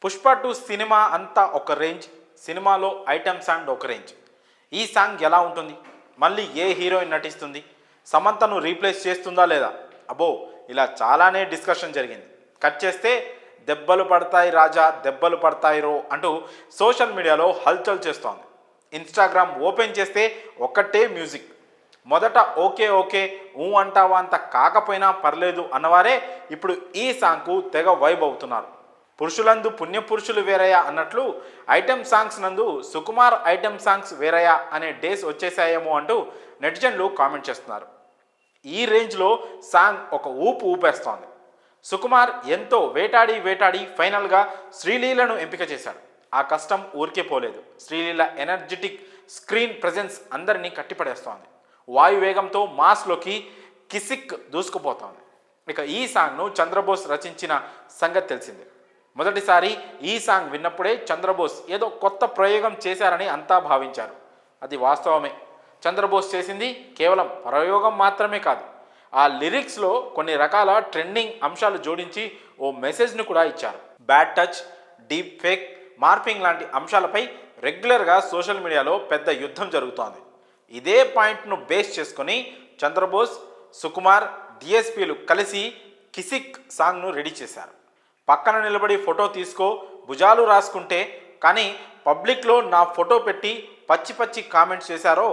Pushpa 2 cinema అంతా ఒక range, సినిమాలో ఐటమ్ సాంగ్ ఒక రేంజ్. ఈ సాంగ్ ఎలా ఉంటుంది, మళ్ళీ ఏ హీరోయిన్ నటిస్తుంది, సమంతను రీప్లేస్ చేస్తుందా లేదా, అబో ఇలా చాలానే డిస్కషన్ జరిగింది. కట్ చేస్తే దెబ్బలు పడతాయి రాజా దెబ్బలు పడతాయి రో అంటూ సోషల్ మీడియాలో హల్చల్ చేస్తోంది. ఇన్స్టాగ్రామ్ ఓపెన్ చేస్తే ఒక్కటే మ్యూజిక్. మొదట ఓకే ఓకే ఊ అంటావా అంత కాకపోయినా పర్లేదు అన్నవారే ఇప్పుడు ఈ సాంగ్కు తెగ వైబ్ అవుతున్నారు. పురుషులందు పుణ్యపురుషులు వేరయ్యా అన్నట్లు ఐటెం సాంగ్స్ నందు సుకుమార్ ఐటెం సాంగ్స్ వేరయ్యా అనే డేస్ వచ్చేసాయేమో అంటూ నెటిజన్లు కామెంట్ చేస్తున్నారు. ఈ రేంజ్లో సాంగ్ ఒక ఊపు ఊపేస్తోంది. సుకుమార్ ఎంతో వేటాడి వేటాడి ఫైనల్గా శ్రీలీలను ఎంపిక చేశాడు. ఆ కష్టం ఊరికే పోలేదు. శ్రీలీల ఎనర్జెటిక్ స్క్రీన్ ప్రెజెన్స్ అందరినీ కట్టిపడేస్తోంది. వాయువేగంతో మాస్లోకి కిసిక్ దూసుకుపోతోంది. ఇక ఈ సాంగ్ను చంద్రబోస్ రచించిన సంగతి తెలిసిందే. మొదటిసారి ఈ సాంగ్ విన్నప్పుడే చంద్రబోస్ ఏదో కొత్త ప్రయోగం చేశారని అంతా భావించారు. అది వాస్తవమే. చంద్రబోస్ చేసింది కేవలం ప్రయోగం మాత్రమే కాదు, ఆ లిరిక్స్లో కొన్ని రకాల ట్రెండింగ్ అంశాలు జోడించి ఓ మెసేజ్ను కూడా ఇచ్చారు. Bad touch, deep fake, morphing లాంటి అంశాలపై రెగ్యులర్గా సోషల్ మీడియాలో పెద్ద యుద్ధం జరుగుతోంది. ఇదే పాయింట్ను బేస్ చేసుకొని చంద్రబోస్, సుకుమార్, డిఎస్పీలు కలిసి కిసిక్ సాంగ్ను రెడీ చేశారు. పక్కన నిలబడి ఫోటో తీసుకో, భుజాలు రాసుకుంటే, కానీ పబ్లిక్లో నా ఫోటో పెట్టి పచ్చి పచ్చి కామెంట్స్ చేశారో,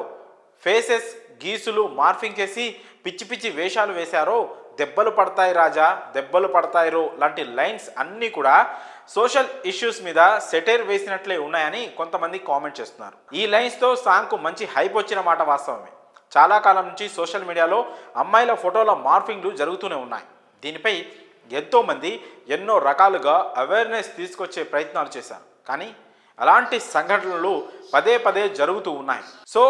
ఫేసెస్ గీసులు మార్ఫింగ్ చేసి పిచ్చి పిచ్చి వేషాలు వేశారో, దెబ్బలు పడతాయి రాజా దెబ్బలు పడతాయి రో లాంటి లైన్స్ అన్నీ కూడా సోషల్ ఇష్యూస్ మీద సెటైర్ వేసినట్లే ఉన్నాయని కొంతమంది కామెంట్ చేస్తున్నారు. ఈ లైన్స్తో సాంగ్కు మంచి హైప్ వచ్చిన మాట వాస్తవమే. చాలా కాలం నుంచి సోషల్ మీడియాలో అమ్మాయిల ఫోటోల మార్ఫింగ్లు జరుగుతూనే ఉన్నాయి. దీనిపై ఎంతోమంది ఎన్నో రకాలుగా అవేర్నెస్ తీసుకొచ్చే ప్రయత్నాలు చేశారు. కానీ అలాంటి సంఘటనలు పదే పదే జరుగుతూ ఉన్నాయి. సో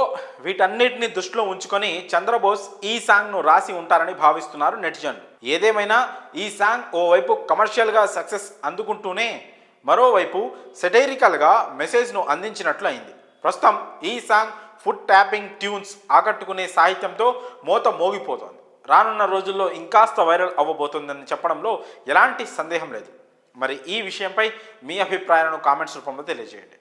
వీటన్నిటిని దృష్టిలో ఉంచుకొని చంద్రబోస్ ఈ సాంగ్ను రాసి ఉంటారని భావిస్తున్నారు నెటిజన్లు. ఏదేమైనా ఈ సాంగ్ ఓవైపు కమర్షియల్గా సక్సెస్ అందుకుంటూనే మరోవైపు సెటైరికల్గా మెసేజ్ను అందించినట్లు అయింది. ప్రస్తుతం ఈ సాంగ్ ఫుట్ ట్యాపింగ్ ట్యూన్స్ ఆకట్టుకునే సాహిత్యంతో మోత మోగిపోతోంది. రానున్న రోజుల్లో ఇంకాస్త వైరల్ అవ్వబోతుందని చెప్పడంలో ఎలాంటి సందేహం లేదు. మరి ఈ విషయంపై మీ అభిప్రాయాలను కామెంట్స్ రూపంలో తెలియజేయండి.